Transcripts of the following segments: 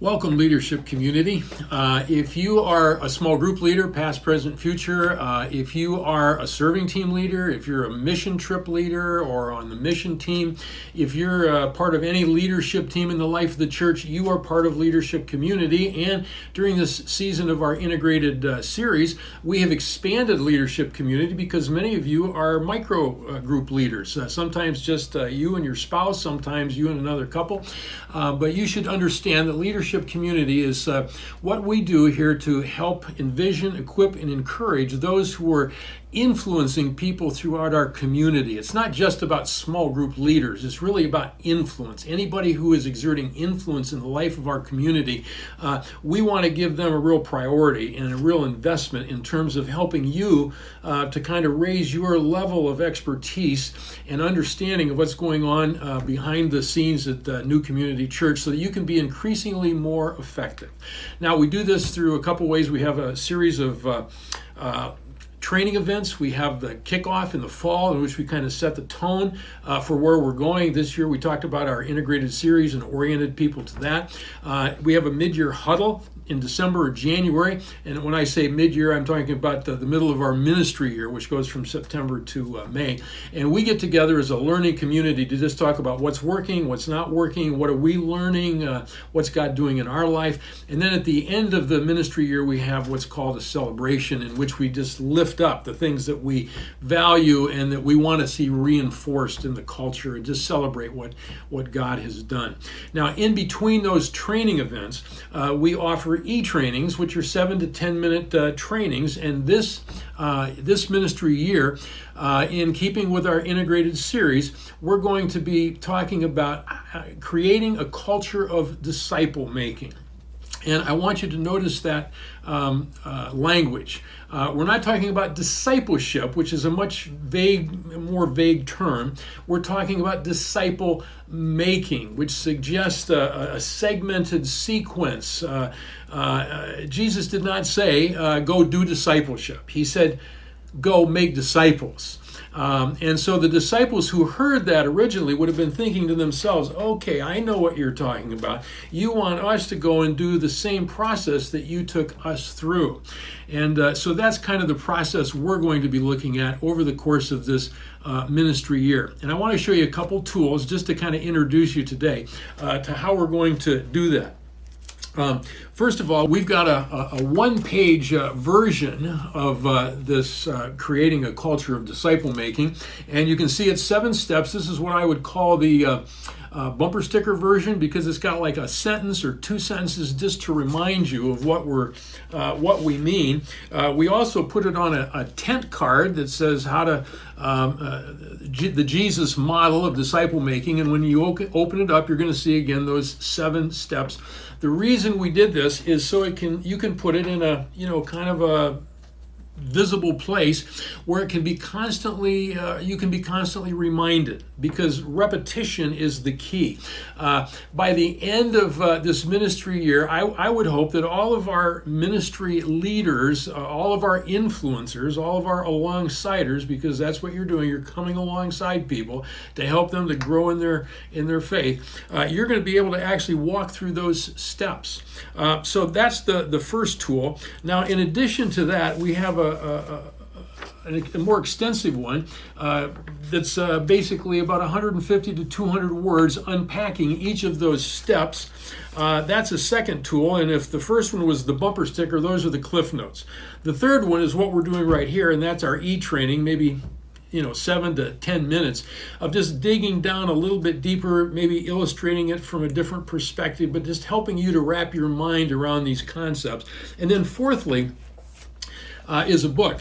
Welcome, leadership community. If you are a small group leader, past, present, future, if you are a serving team leader, if you're a mission trip leader or on the mission team, if you're part of any leadership team in the life of the church, you are part of leadership community. And during this season of our integrated series, we have expanded leadership community because many of you are micro group leaders. Sometimes just you and your spouse, sometimes you and another couple. But you should understand that leadership community is what we do here to help envision, equip, and encourage those who are influencing people throughout our community. It's not just about small group leaders. It's really about influence. Anybody who is exerting influence in the life of our community, we want to give them a real priority and a real investment in terms of helping you to kind of raise your level of expertise and understanding of what's going on behind the scenes at New Community Church so that you can be increasingly more effective. Now, we do this through a couple ways. We have a series of training events. We have the kickoff in the fall in which we kind of set the tone for where we're going. This year we talked about our integrated series and oriented people to that. We have a mid-year huddle in December or January, and when I say mid-year, I'm talking about the middle of our ministry year, which goes from September to May. And we get together as a learning community to just talk about what's working, what's not working, what are we learning, what's God doing in our life. And then at the end of the ministry year, we have what's called a celebration in which we just lift up the things that we value and that we want to see reinforced in the culture and just celebrate what God has done. Now, in between those training events, we offer e-trainings, which are 7 to 10 minute trainings. And this ministry year, in keeping with our integrated series, we're going to be talking about creating a culture of disciple making. And I want you to notice that language. We're not talking about discipleship, which is a much more vague term. We're talking about disciple making, which suggests a segmented sequence. Jesus did not say, go do discipleship. He said, go make disciples. And so the disciples who heard that originally would have been thinking to themselves, okay, I know what you're talking about. You want us to go and do the same process that you took us through. And so that's kind of the process we're going to be looking at over the course of this ministry year. And I want to show you a couple tools just to kind of introduce you today to how we're going to do that. First of all, we've got a one-page version of this creating a culture of disciple making, and you can see it's 7 steps. This is what I would call the bumper sticker version because it's got like a sentence or 2 sentences just to remind you of what we mean. We also put it on a tent card that says how to the Jesus model of disciple making, and when you open it up, you're going to see again those 7 steps. The reason we did this is so you can put it in a kind of a visible place where it can be constantly you can be constantly reminded, because repetition is the key. By the end of this ministry year, I would hope that all of our ministry leaders, all of our influencers, all of our alongsiders, because that's what you're doing, you're coming alongside people to help them to grow in their faith, you're going to be able to actually walk through those steps. So that's the first tool. Now, in addition to that, we have a more extensive one that's basically about 150 to 200 words unpacking each of those steps. That's a second tool, and if the first one was the bumper sticker, those are the cliff notes. The third one is what we're doing right here, and that's our e-training, maybe 7 to 10 minutes of just digging down a little bit deeper, maybe illustrating it from a different perspective, but just helping you to wrap your mind around these concepts. And then fourthly is a book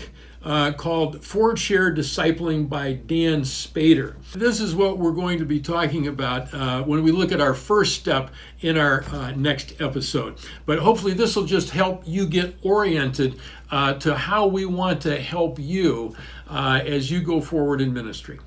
called Forward Share Discipling by Dan Spader. This is what we're going to be talking about when we look at our first step in our next episode. But hopefully this will just help you get oriented to how we want to help you as you go forward in ministry.